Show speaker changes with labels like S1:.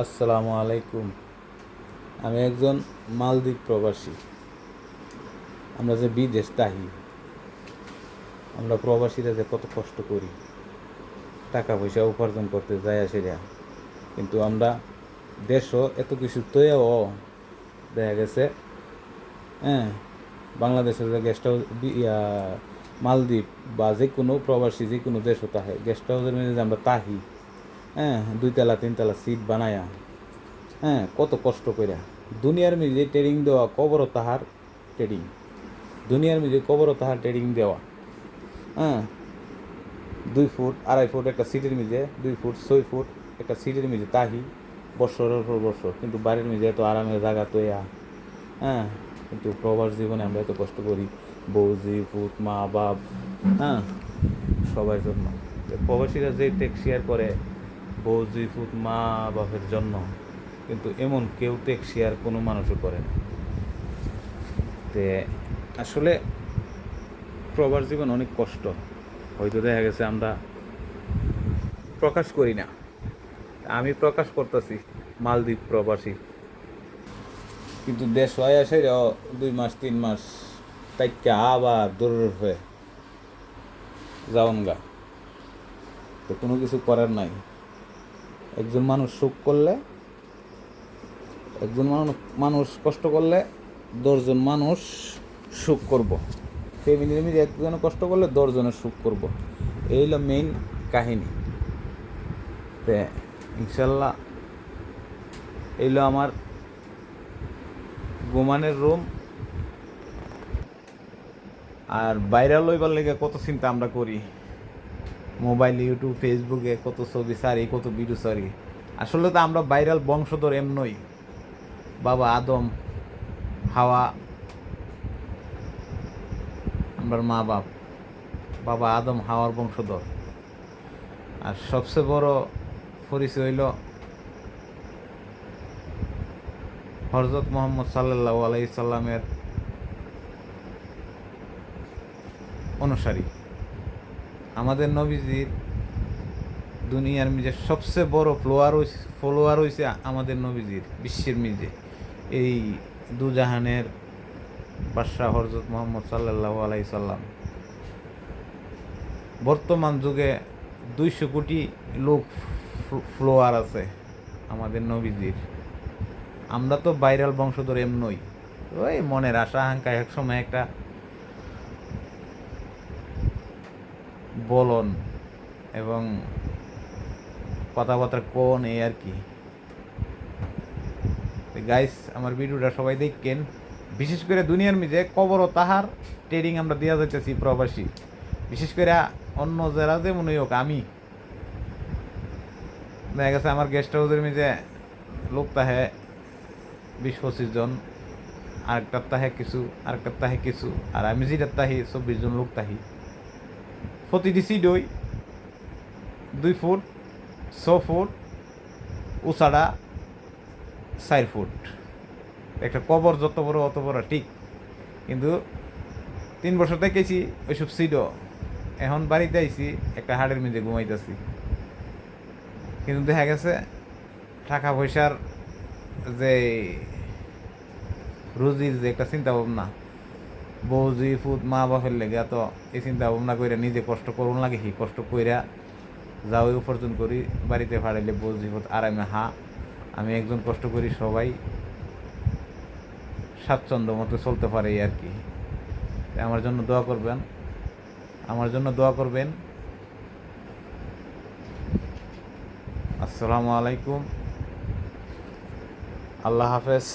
S1: আসসালামু আলাইকুম। আমি একজন মালদ্বীপ প্রবাসী। আমরা যে বিদেশ তাহি, আমরা প্রবাসীরা যে কত কষ্ট করি টাকা পয়সা উপার্জন করতে যাই সেটা, কিন্তু আমরা দেশও এত কিছু তৈয়াও দেখা গেছে। হ্যাঁ, বাংলাদেশের যে গেস্ট হাউস, মালদ্বীপ বা যে কোনো প্রবাসী যে কোনো দেশও তাহে গেস্ট হাউসের মধ্যে যে আমরা তাহি, হ্যাঁ, 2 তলা 3 তলা সিট বানায়া, হ্যাঁ, কত কষ্ট কইরা দুনিয়ার মিজে ট্রেডিং দেওয়া কবরও তাহার ট্রেডিং, দুনিয়ার মিজে কবরও তাহার ট্রেডিং দেওয়া। হ্যাঁ, 2 ফুট 2.5 ফুট একটা সিটের মিজে, 2 ফুট 6 ফুট একটা সিটের মিজে তাহি বছরের পর বছর, কিন্তু বাড়ির মিজে এত আরামের জায়গা তৈয়া। হ্যাঁ, কিন্তু প্রবাস জীবনে আমরা এত কষ্ট করি বৌজি ফুট মা বাপ, হ্যাঁ, সবার জন্য। প্রবাসীরা যে টেক শেয়ার করে বৌজি ফুট মা বাপের জন্য, কিন্তু এমন কেউ টেক শেয়ার কোনো মানুষও করে না। তে আসলে প্রবাস জীবন অনেক কষ্ট, হয়তো দেখা গেছে আমরা প্রকাশ করি না। আমি প্রকাশ করতেছি মালদ্বীপ প্রবাসী, কিন্তু দেশ হয়ে আসে 2 মাস 3 মাস তাইকে আবার দূরের হয়ে যাওন গা। তো কোনো কিছু করার নাই। একজন মানুষ সুখ করলে, একজন মানুষ কষ্ট করলে 10জন মানুষ সুখ করব। ফ্যামিলির মিলে একজনে কষ্ট করলে 10জনের সুখ করব। এই হলো মেইন কাহিনী। তো ইনশাল্লাহ এইলো আমার ঘুমানের রুম। আর ভাইরাল হইবার লেগে কত চিন্তা আমরা করি, মোবাইল ইউটিউব ফেসবুকে কত ছবি সারি কত ভিডিও সারি। আসলে তো আমরা ভাইরাল বংশধর এমনই, বাবা আদম হাওয়া, আমার মা বাবা আদম হাওয়ার বংশধর। আর সবচেয়ে বড় পরিচয় হইল হযরত মুহাম্মদ সাল্লাল্লাহু আলাইহি সাল্লামের অনুসারী। আমাদের নবীজির দুনিয়ার মিজে সবচেয়ে বড় ফলোয়ার হয়েছে আমাদের নবীজির, বিশ্বের মিজে এই দুজাহানের বাদশাহ হযরত মুহাম্মদ সাল্লাল্লাহু আলাইহি সাল্লাম। বর্তমান যুগে 200 কোটি লোক ফলোয়ার আছে আমাদের নবীজির। আমরা তো ভাইরাল বংশধর এমনই, ওই মনের আশা আকাঙ্ক্ষা একসময় একটা বলন এবং কথাবার্তা কোন এই আর কি। গাইস, আমার ভিডিওটা সবাই দেখেন। বিশেষ করে দুনিয়ার মিজে কবর ও তাহার ট্রেডিং আমরা দেওয়া যাইতেছি প্রবাসী, বিশেষ করে অন্য যারা যেমন হোক। আমি দেখা গেছে আমার গেস্ট হাউসের মিজে লোক তাহে 20-25 জন, আরেকটার তাহে কিছু, আরেকটার তাহে কিছু, আর আমি যেটার তাহি 24 জন লোক তাহি। প্রতিটি সিডই 2 ফুট 6 ফুট উঁচাড়া 4 ফুট। একটা কবর যত বড় অত বড় ঠিক, কিন্তু 3 বছর থেকেছি ওইসব সিডও। এখন বাড়িতে আইছি একটা হাড়ের মধ্যে ঘুমাইতেছি, কিন্তু দেখা গেছে টাকা পয়সার যে রুজির যে একটা চিন্তা ভাবনা, বৌজি ফুট মা বাপের লেগে তো এই চিন্তা ভাবনা কইরা নিজে কষ্ট করুন লাগে, কি কষ্ট কইরা যাও উপার্জন করি বাড়িতে ফাড়াইলে বৌজি ফুট আরামে আমি একজন কষ্ট করি, সবাই স্বাচ্ছন্দ্য মতো চলতে পারে আর কি। আমার জন্য দোয়া করবেন, আমার জন্য দোয়া করবেন। আসসালামু আলাইকুম, আল্লাহ হাফেজ।